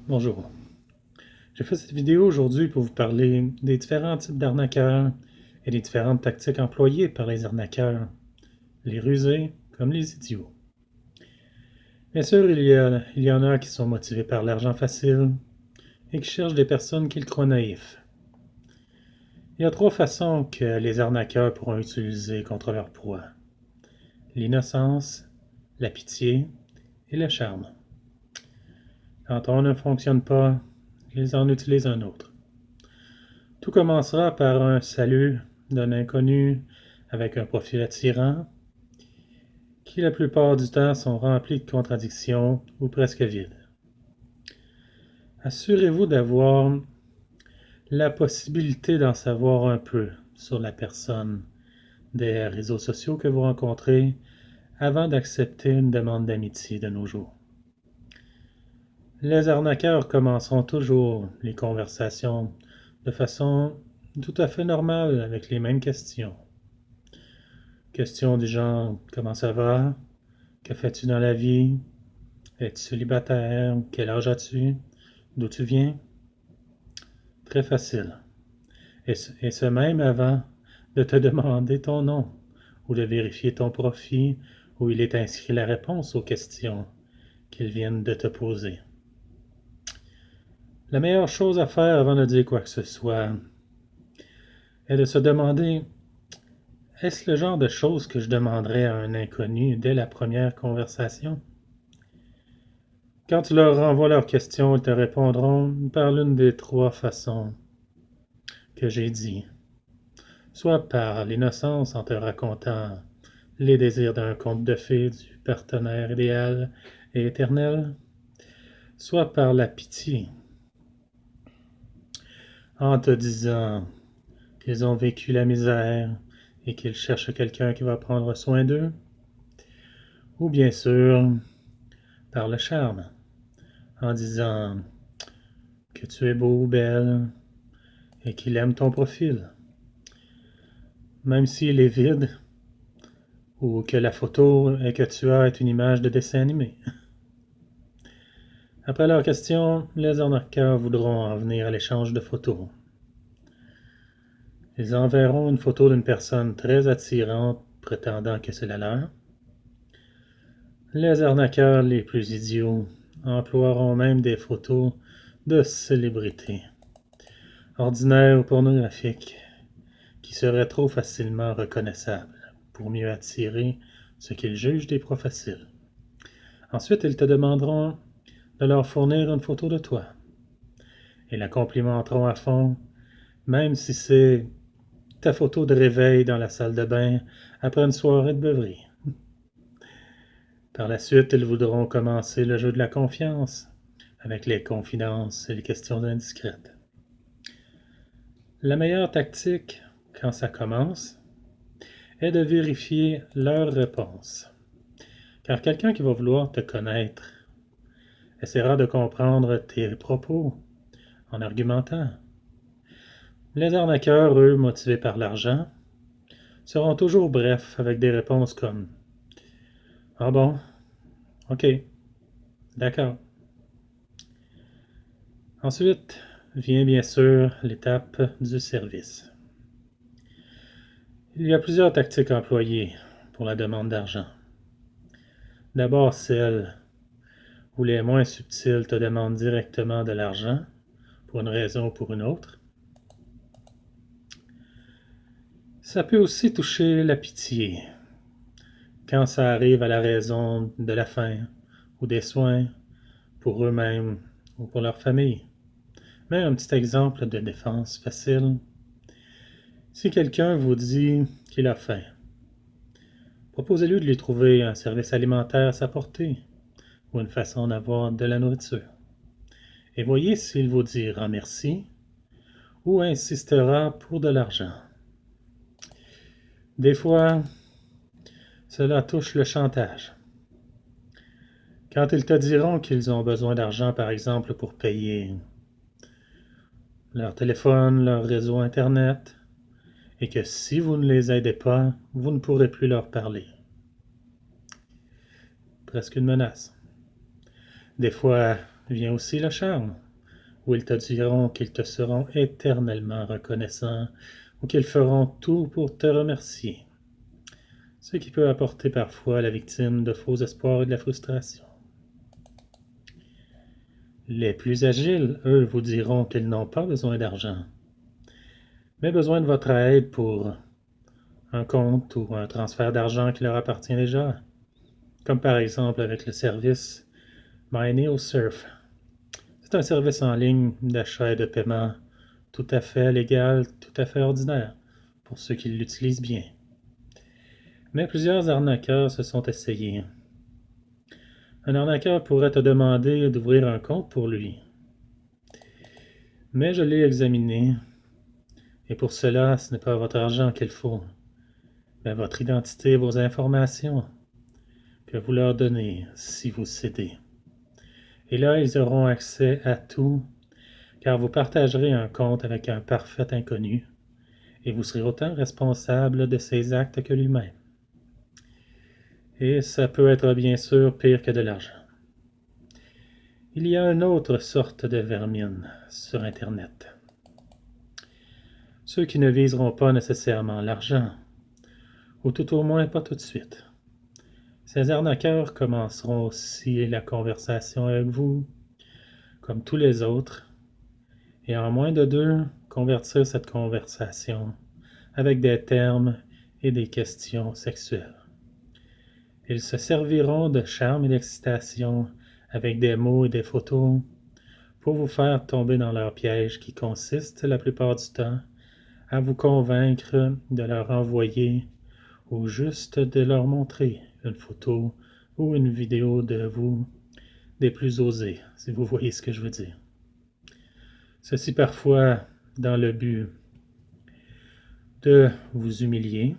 Bonjour. J'ai fait cette vidéo aujourd'hui pour vous parler des différents types d'arnaqueurs et des différentes tactiques employées par les arnaqueurs, les rusés comme les idiots. Bien sûr, il y en a qui sont motivés par l'argent facile et qui cherchent des personnes qu'ils croient naïfs. Il y a trois façons que les arnaqueurs pourront utiliser contre leur proie: l'innocence, la pitié et le charme. Quand un ne fonctionne pas, ils en utilisent un autre. Tout commencera par un salut d'un inconnu avec un profil attirant, qui la plupart du temps sont remplis de contradictions ou presque vides. Assurez-vous d'avoir la possibilité d'en savoir un peu sur la personne des réseaux sociaux que vous rencontrez avant d'accepter une demande d'amitié de nos jours. Les arnaqueurs commenceront toujours les conversations de façon tout à fait normale avec les mêmes questions. Questions du genre: comment ça va? Que fais-tu dans la vie? Es-tu célibataire? Quel âge as-tu? D'où tu viens? Très facile. Et ce même avant de te demander ton nom ou de vérifier ton profil où il est inscrit la réponse aux questions qu'ils viennent de te poser. La meilleure chose à faire avant de dire quoi que ce soit est de se demander: est-ce le genre de choses que je demanderais à un inconnu dès la première conversation? Quand tu leur renvoies leurs questions, ils te répondront par l'une des trois façons que j'ai dit. Soit par l'innocence en te racontant les désirs d'un conte de fées du partenaire idéal et éternel, soit par la pitié en te disant qu'ils ont vécu la misère et qu'ils cherchent quelqu'un qui va prendre soin d'eux, ou bien sûr par le charme en disant que tu es beau ou belle et qu'il aime ton profil, même s'il est vide ou que la photo que tu as est une image de dessin animé. Après leur question, les arnaqueurs voudront en venir à l'échange de photos. Ils enverront une photo d'une personne très attirante prétendant que c'est la leur. Les arnaqueurs les plus idiots emploieront même des photos de célébrités, ordinaires ou pornographiques, qui seraient trop facilement reconnaissables pour mieux attirer ce qu'ils jugent des proies faciles. Ensuite, ils te demanderont de leur fournir une photo de toi et la complimenteront à fond, même si c'est ta photo de réveil dans la salle de bain après une soirée de beuverie. Par la suite, ils voudront commencer le jeu de la confiance avec les confidences et les questions indiscrètes. La meilleure tactique, quand ça commence, est de vérifier leurs réponses. Car quelqu'un qui va vouloir te connaître essaiera de comprendre tes propos en argumentant. Les arnaqueurs, eux, motivés par l'argent, seront toujours brefs avec des réponses comme: ah bon, ok, d'accord. Ensuite vient bien sûr l'étape du service. Il y a plusieurs tactiques employées pour la demande d'argent. D'abord celle où les moins subtils te demandent directement de l'argent pour une raison ou pour une autre. Ça peut aussi toucher la pitié quand ça arrive à la raison de la faim ou des soins pour eux-mêmes ou pour leur famille. Mais un petit exemple de défense facile: si quelqu'un vous dit qu'il a faim, proposez-lui de lui trouver un service alimentaire à sa portée ou une façon d'avoir de la nourriture. Et voyez s'il vous dira merci ou insistera pour de l'argent. Des fois, cela touche le chantage. Quand ils te diront qu'ils ont besoin d'argent, par exemple, pour payer leur téléphone, leur réseau Internet, et que si vous ne les aidez pas, vous ne pourrez plus leur parler. Presque une menace. Des fois, vient aussi le charme, où ils te diront qu'ils te seront éternellement reconnaissants ou qu'ils feront tout pour te remercier, ce qui peut apporter parfois à la victime de faux espoirs et de la frustration. Les plus agiles, eux, vous diront qu'ils n'ont pas besoin d'argent, mais besoin de votre aide pour un compte ou un transfert d'argent qui leur appartient déjà, comme par exemple avec le service MyNeoSurf. C'est un service en ligne d'achat et de paiement tout à fait légal, tout à fait ordinaire, pour ceux qui l'utilisent bien. Mais plusieurs arnaqueurs se sont essayés. Un arnaqueur pourrait te demander d'ouvrir un compte pour lui. Mais je l'ai examiné, et pour cela, ce n'est pas votre argent qu'il faut, mais votre identité et vos informations que vous leur donnez si vous cédez. Et là, ils auront accès à tout, car vous partagerez un compte avec un parfait inconnu, et vous serez autant responsable de ses actes que lui-même. Et ça peut être bien sûr pire que de l'argent. Il y a une autre sorte de vermine sur Internet. Ceux qui ne viseront pas nécessairement l'argent, ou tout au moins pas tout de suite. Ces arnaqueurs commenceront aussi la conversation avec vous, comme tous les autres, et en moins de deux, convertir cette conversation avec des termes et des questions sexuelles. Ils se serviront de charme et d'excitation avec des mots et des photos pour vous faire tomber dans leur piège qui consiste, la plupart du temps, à vous convaincre de leur envoyer ou juste de leur montrer une photo ou une vidéo de vous des plus osés, si vous voyez ce que je veux dire. Ceci parfois dans le but de vous humilier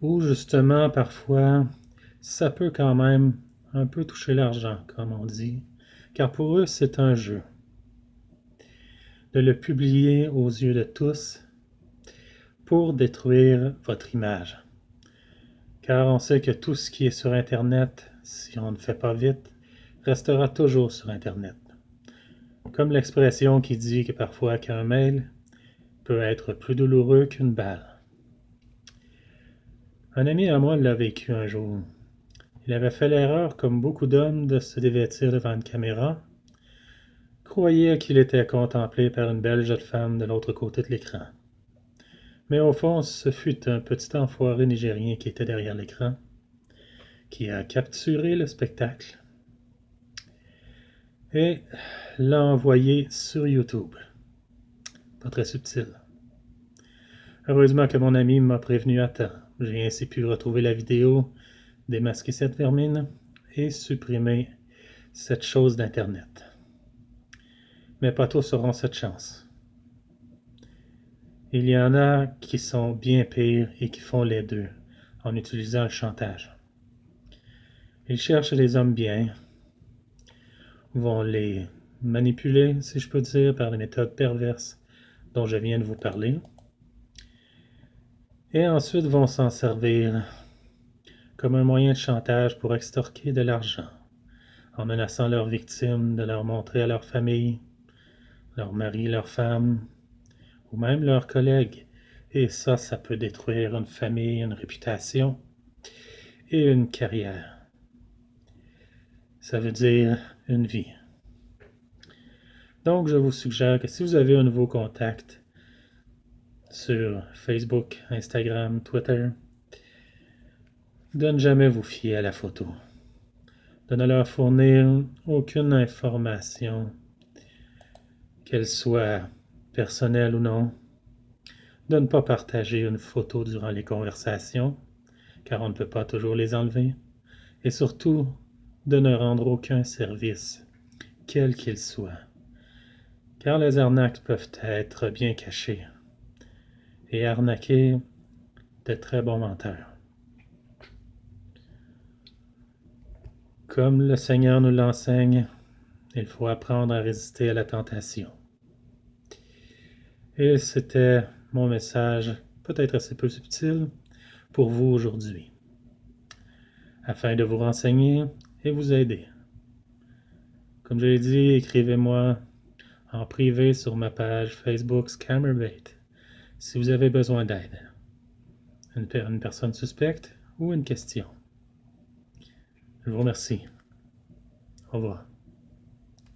ou justement parfois ça peut quand même un peu toucher l'argent, comme on dit, car pour eux c'est un jeu. De le publier aux yeux de tous pour détruire votre image. Car on sait que tout ce qui est sur Internet, si on ne fait pas vite, restera toujours sur Internet. Comme l'expression qui dit que parfois qu'un mail peut être plus douloureux qu'une balle. Un ami à moi l'a vécu un jour. Il avait fait l'erreur, comme beaucoup d'hommes, de se dévêtir devant une caméra, croyait qu'il était contemplé par une belle jeune femme de l'autre côté de l'écran. Mais au fond, ce fut un petit enfoiré nigérien qui était derrière l'écran, qui a capturé le spectacle et l'a envoyé sur YouTube. Pas très subtil. Heureusement que mon ami m'a prévenu à temps. J'ai ainsi pu retrouver la vidéo, démasquer cette vermine et supprimer cette chose d'Internet. Mais pas tous auront cette chance. Il y en a qui sont bien pires et qui font les deux, en utilisant le chantage. Ils cherchent les hommes bien, vont les manipuler, si je peux dire, par les méthodes perverses dont je viens de vous parler, et ensuite vont s'en servir comme un moyen de chantage pour extorquer de l'argent, en menaçant leurs victimes de leur montrer à leur famille, leur mari, leur femme, ou même leurs collègues. Et ça peut détruire une famille, une réputation et une carrière. Ça veut dire une vie. Donc, je vous suggère que si vous avez un nouveau contact sur Facebook, Instagram, Twitter, de ne jamais vous fier à la photo. De ne leur fournir aucune information, qu'elle soit personnelle ou non. De ne pas partager une photo durant les conversations, car on ne peut pas toujours les enlever. Et surtout, de ne rendre aucun service, quel qu'il soit. Car les arnaques peuvent être bien cachées et arnaquer de très bons menteurs. Comme le Seigneur nous l'enseigne, il faut apprendre à résister à la tentation. Et c'était mon message, peut-être assez peu subtil, pour vous aujourd'hui. Afin de vous renseigner, et vous aider. Comme je l'ai dit, écrivez-moi en privé sur ma page Facebook Scammerbait si vous avez besoin d'aide. Une personne suspecte ou une question. Je vous remercie. Au revoir.